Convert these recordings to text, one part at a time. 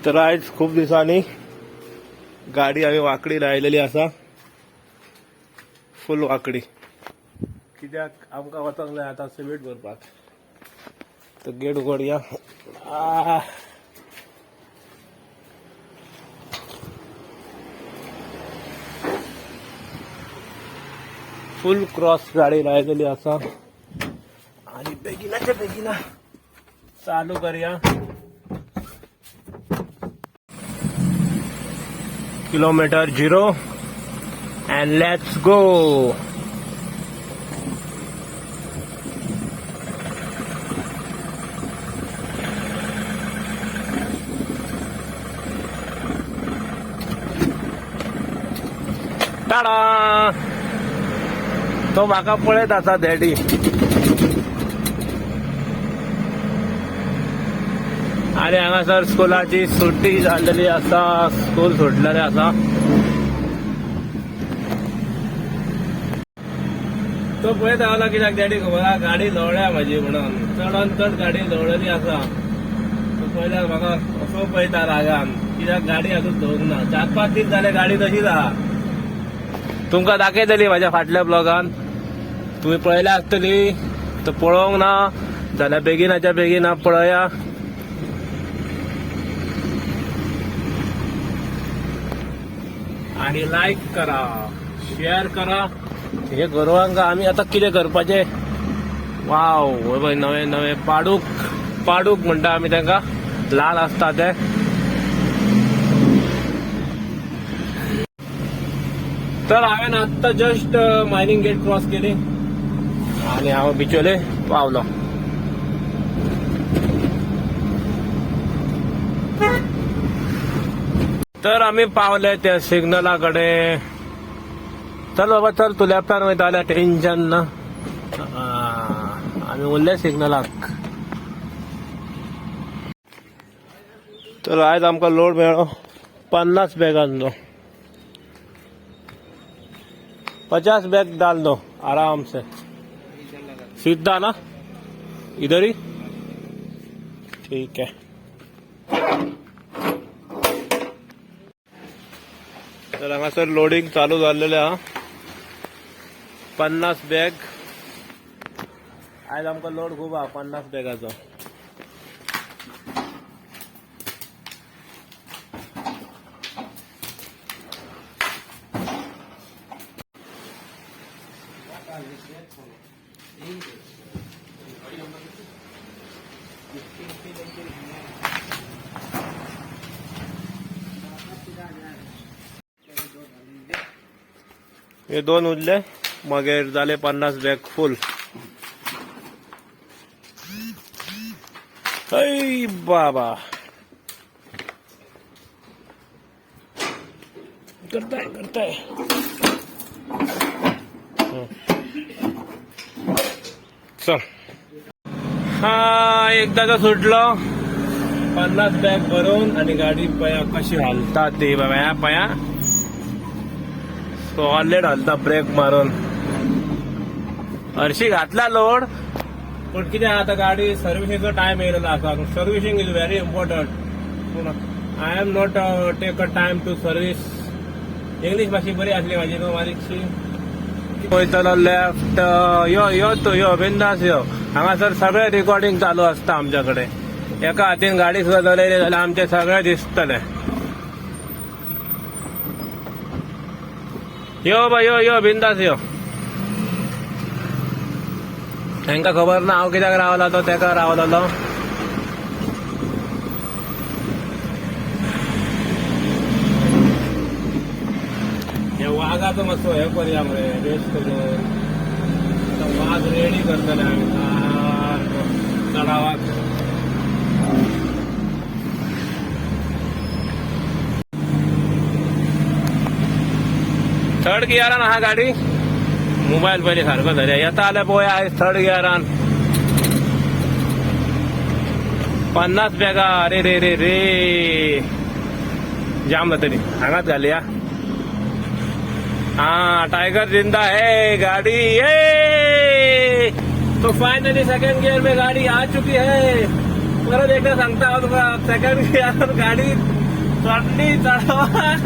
तर आज खूप दिवसांनी गाडी आम्ही वाकडी लायलेली असा, फुल वाकडी, कित्याक आमकां वचोंक जाय आतां सिमेंट भरपाक. तर गेट उगडया. फुल क्रॉस गाडी लायलेली असा आणि बेगिनाच्या बेगिना चालू करूया. Kilometre 0 and let's go. टाडा, तो म्हाका पळयत आसा डॅडी. आणि हांगासर स्कुलाची सुट्टी जाल्लेली आसा, स्कूल सुटलेले आसा. तो पळयत आला कित्याक डॅडी खबर आहा गाडी जवळ्या म्हाजी म्हणून, चडान चड गाडी जवळली आसा. तो पळयल्यार म्हाका असो पळयता रागान, कित्याक गाडी अजून धवंक ना. 4-5 दीस जाले गाडी तशीच आहा. तुमकां दाखयतली म्हाज्या फाटल्या ब्लॉगान, तुम्ही पळयल्या आसतली. तर पळोवंक ना जाल्यार बेगिनाच्या बेगिना पळया. आणि लाईक करा, शेअर करा. हे गोरवांक आम्ही आता कितें करपाचे. वाव, नवे नवे पाडूक पाडूक म्हणटा आमी तांकां, लाल आसता ते. तर हांवें आत्ता जस्ट मायनिंग गेट क्रॉस केली आणि हांव बिचोले पावलो. तर आम्ही पावले त्या सिग्नला कडे. चल बाबा चल, तू लेफ्टान वयता जाल्यार टेन्शन ना. आम्ही उरले सिग्नलाक. तर आयज आमकां लोड मेळ्ळो 50 बॅगांचो. 50 बैग डाल दो आराम से, सीधा ना इधर ही. ठीक है. तर हांगासर लोडिंग चालू झालेले हा. 50 बॅग. आज आमकां लोड खूप हा 50 बॅगाचो. हे 2 उरले, मागीर जाले 50 बॅग फुल. ऐ बाबा, करताय करताय. चल, हा एकदाचा सुटलो 50 बॅग भरून. आणि गाडी पया कशी हालतात ते बाबा, पया सॉलिड हालता ब्रेक मारून. हरशी घातला लोड, पण कितें आता गाडी सर्व्हिसिंगचो टाइम येयलेलो आसा. Servicing is very important. I am not take a time to service. English भाषी बरी असली माझी न्हू मारीकशी. वयतलो लेफ्ट, यो यो तो यो बिंदास यो. हांगासर सगळे रिकॉर्डिंग चालू असता आमच्याकडे. एका हातीन गाडी सुद्धा चलयली जाल्यार आमचे सगळे दिसतले. यो बा यो यो बिंदास यो. तांकां खबर ना हांव कित्याक रावला तो, तेका रावलोलो. हे वाघाचो मातसो हे करूया मरे, रेस्ट करून. वाघ रेडी करतले आमी चढावाक. थर्ड गियरान आहा गाडी. मोबाईल पयलीं सारको धरया. येता जाल्यार पळोवया आयज थर्ड गियरान. 50 बॅगा. अरे रे रे रे, जाम जातली. हांगाच घालया. हाँ, टाइगर जिंदा है गाड़ी ये। तो फाइनली सेकंड गियर में गाड़ी आ चुकी है। परत एकदा सांगता सेकंड गियर गाड़ी चढली चढावाक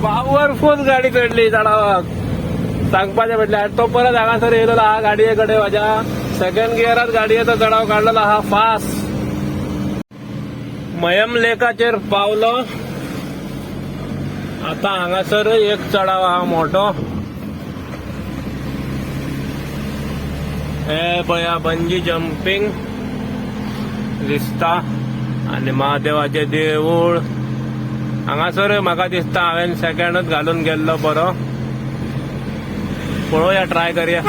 पॉवरफुल गाडी चढली चढावाक सांगपाचे म्हटल्यार तो परत हांगासर येयलो हा गाडये कडेन माझ्या सेकंड गियरात गाडयेचो चढाव काढलेला हा फास्ट मयम लेकाचेर पावलो आता हांगासर एक चढाव हा मोठो हे पळया बंजी जम्पिंग दिसता आणि महादेवाचे देऊळ हांगासर म्हाका दिसता हांवें सेकंडच घालून गेल्लो बरो पळोवया ट्राय करया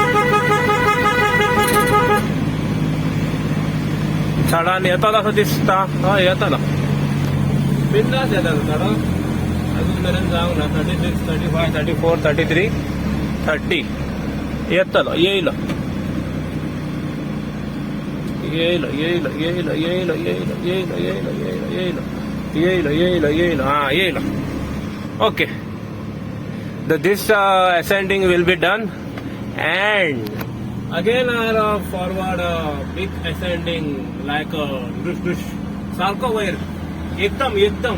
चढान येतलो असो दिसता हय येतलो बिंदास येतलो चढाव अजून मेरेन जावंक ना 36, 35, 34, 33, 30 येतलो येयलो येयलो येयलो येयलो येयलो येयलो येयलो येयलो येयलो येयलो येयलो येयलो हा येयलो okay this ascending will be done and again our forward big ascending like dush dush सारखो वयर एकदम एकदम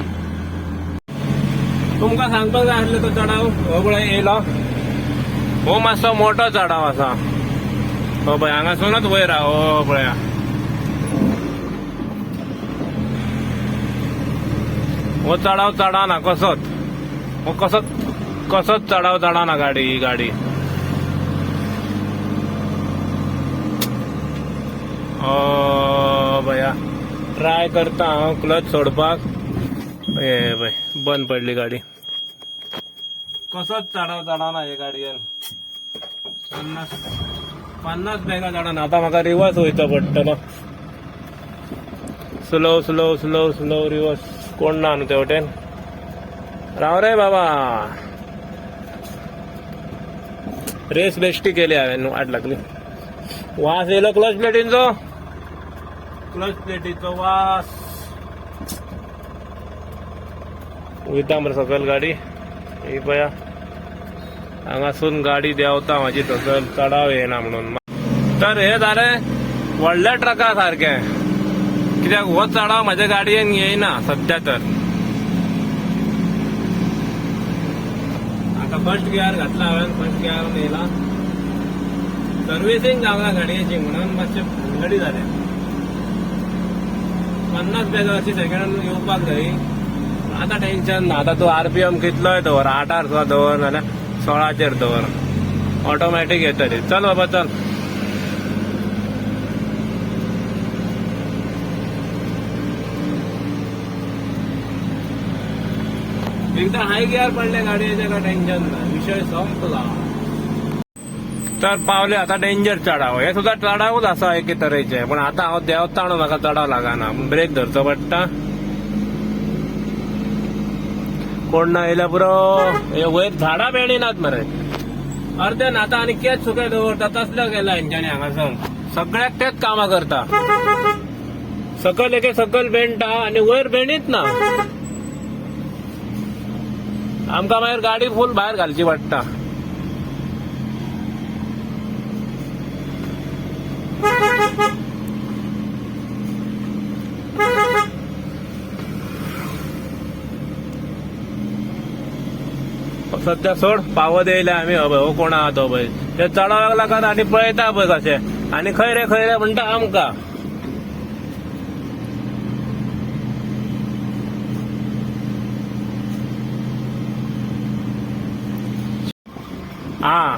तुमका सांगपाक जाय आसले तो चढाव हो पळय येयलो हो मातसो मोठो चढाव आसा हो पळय हांगासूनच वयर हा हो पळया हो चढाव चढाना कसोच हो कसोच चढाव चढाना गाडी ही गाडी भया ट्राय करता हांव क्लच सोडपाक हे पळय बंद पडली गाडी कसोच चढाव चढाना हे गाडयेन 50 बॅगा चढाना आता म्हाका रिवर्स वयचो पडटलो slow slow slow slow reverse कोण ना न्हू ते वटेन राव रे बाबा रेस बेश्टी केली हांवें वाट लागली वास येयलो क्लच प्लेटीचो वास वयता मरे सकयल गाडी ही पळया हांगासून गाडी देंवता म्हाजी सकयल चढाव येना म्हणून तर हे जालें व्हडल्या ट्रका सारकें कित्याक हो चढाव म्हाज्या गाडयेन येयना सध्या तर आता फर्स्ट गियर घातला हांवें फर्स्ट गियर येयला सर्विसिंग जावना गाडयेची म्हणून मातशें भानगडी जाले 50 बॅगा अशी सेकंडान येवपाक जाय आता टेन्शन ना आता तू आरपीएम कितलोय दवर 8 सुद्दां दवर नाल्यार 16 दवर ऑटोमॅटीक येतली चल बाबा चल एकदा हाय गियर पडले गाडयेचे का टेन्शन ना विषय संपला तर पावले आता डेंजर चढाव हे सुद्धा चढावच असा एके तरेचे पण आता हांव देंवता म्हणून म्हाका चढाव लागना ब्रेक धरचो पडटा कोण ना येयल्या पुरो हे वयर झाडां पेणीनात मरे अर्देन आता आनी केच सुके दवरता तसलो गेला हेंच्यांनी हांगासून सगळ्याक तेच कामां करता सकयल एके सकयल बेंडटा आनी वयर बेंडीत ना आमकां मागीर गाडी फुल भायर घालची पडटा सध्या सोड पावत येयले आमी हो कोण आहा तो पळय ते चढावक लागत आनी पळयता पळय कशें आनी खंय रे म्हणटा आमकां हा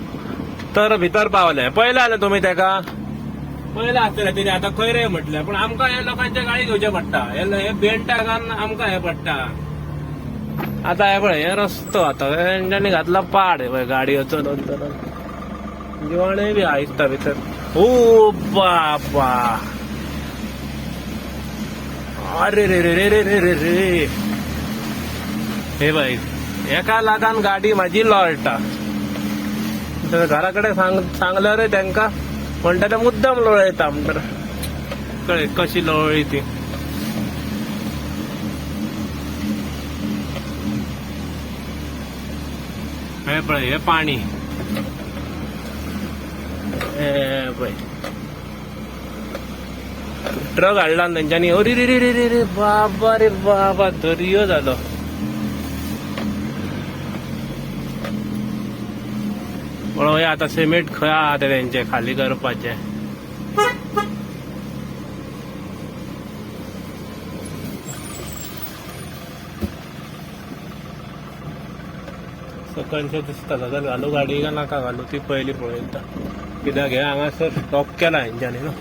तर भितर पावले पळयले जाल्यार तुमी तेका पळयले आसतले तेणी आता खंय रे म्हटलें पण आमकां हे लोकांचे गाडी घेवचे पडटा हे बेंटाकान आमकां हे पडटा आता हे पळय हे रस्तो आता तेंच्यांनी घातला पाड हे पळय गाडयो चलोवन चलोवन जिवाणय बी आयसता भितर ओ बाबा अरे रे रे रे रे रे रे रे हे पळय एका लागून गाडी म्हाजी लोळटा घरा कडेन सांगल्यार रे तेंका म्हणटा ते मुद्दाम लोळयता म्हणटा कळ्ळें कशी लोळ्ळी ती हे पळय हे पाणी हे पळय ट्रक हाडला तेंच्यांनी. अरे रे रे रे रे रे बाबा रे बाबा दर्यो जालो. पण आता सिमेंट खंय आहा ते तेंचे खाली करपाचे. सकळचे दिसता जाल्यार घालू गाडी काय नाका घालू ती पयली पळयता. कित्याक हे हांगासर स्टॉप केला हेंच्यांनी न्हू.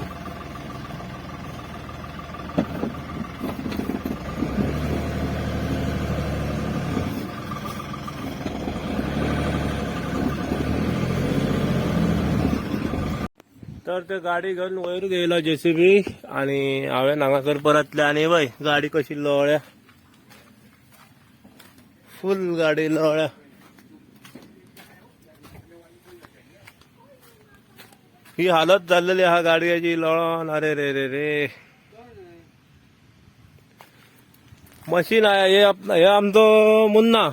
तर ते गाडी घेऊन वयर गेलो जेसीबी आणि हांवें हांगासर परतले आनी वय गाडी कशी लोळ्या. फुल गाडी लोळ्या. ही हालत जाल्लेली आहा गाडयेची लोळोन. अरे रे रे रे मशीन आया ये आमचो मुन्ना.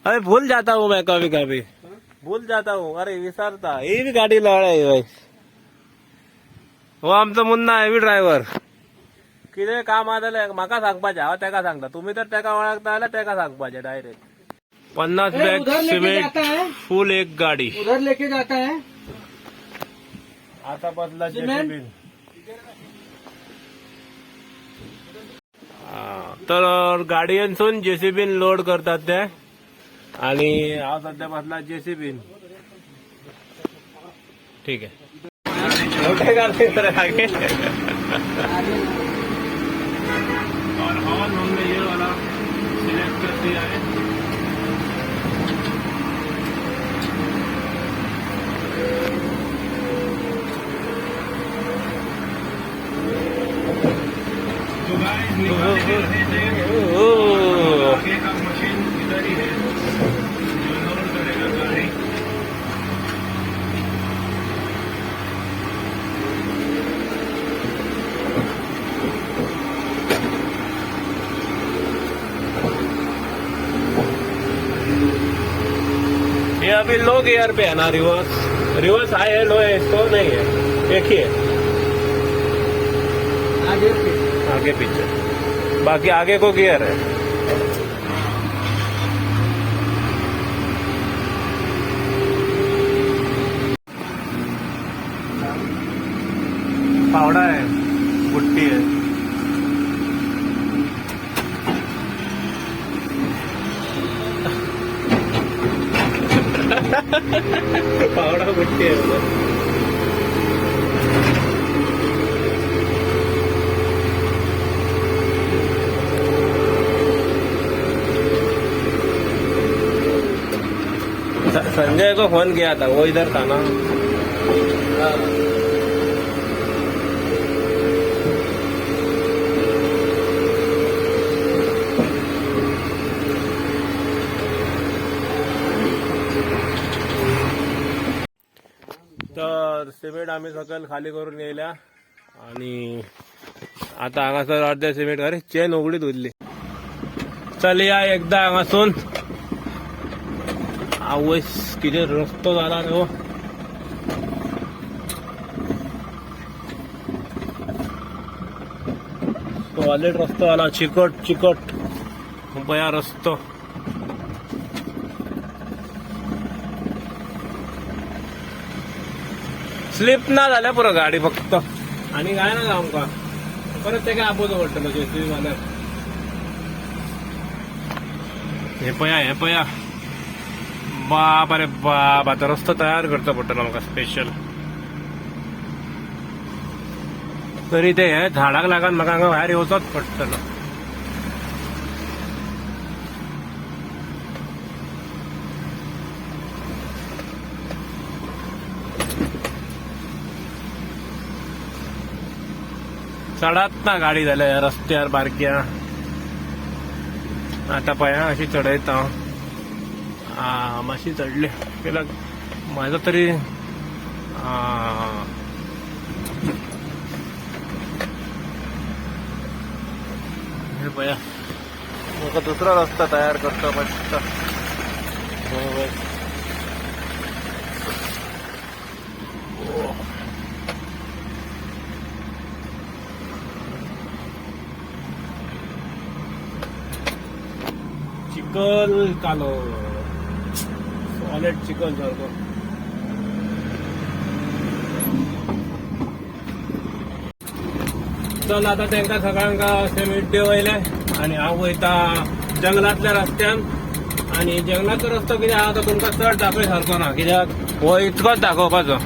अरे भूल जाता हूँ मैं कभी कभी, भूल जाता हूँ. अरे विसरता ही बी गाडी लोळ्या. हो आमचो मुन्ना आहे बी ड्रायव्हर. कितें काम आहा जाल्यार म्हाका सांगपाचें, हांव तेका सांगता. तुम्ही तर तेका वळखता जाल्यार तेका सांगपाचें डायरेक्ट. 50 बॅग सिमेंट फुल एक गाडी. उधर लेके जाता है आता बदला जेसीबी. तर गाडयेनसून जेसीबीन लोड करतात ते आणि हांव सध्या बसला जेसीबीन. ठीक आहे ओके कर आगे. और हॉर्न हमने ये वाला सिलेक्ट कर दिया है. तो गाइस निकालने आगे का मशीन इधर ही है जो लोड करेगा गाड़ी. ये अभी लो गियर पे है ना. रिवर्स रिवर्स हाई है लो है इसको नहीं है, एक ही है आगे पीछे. बाकी आगे को गियर है. फावड़ा है, पुट्टी है. फावड़ा पुट्टी है. संजय को फोन किया था, वो इधर था ना. तर सिमेंट आम्ही सकल खाली करून येयल्या आणि आता हांगासर अर्धे सिमेंट. अरे चेन उगडीत उरली. चल या एकदा हांगासून. आवयस कितें रस्तो जाला न्हू. सॉलिड रस्तो जाला. चिकट चिकट बया रस्तो. स्लिप ना जाल्या पुरो गाडी फक्त. आणि काय ना आमकां परत तेका आपोवचो पडटलो जेसीबी वाल्याक. हे पया बाप रे बाप. आता रस्तो तयार करचो पडटलो म्हाका स्पेशल. तरी ते हे झाडाक लागून म्हाका हांगा भायर येवचोच पडटलो. चढत ना गाडी जाल्यार रस्त्यार बारक्या. आता पया अशी चढयता. मातशी चढले कित्याक म्हाजो तरी हे पया म्हाका दुसरो रस्तो तयार करचो पडटा. चिखल कालो सॉलिड चिखल सारखो. चल आता त्यांना सगळ्यांका असे मिड्डे वयले आणि हांव वयता जंगलातल्या रस्त्यान. आणि जंगलाचो रस्तो कित्याक आता तुमकां चड दाखय सारको ना, कित्याक हो इतकोच दाखोवपाचो.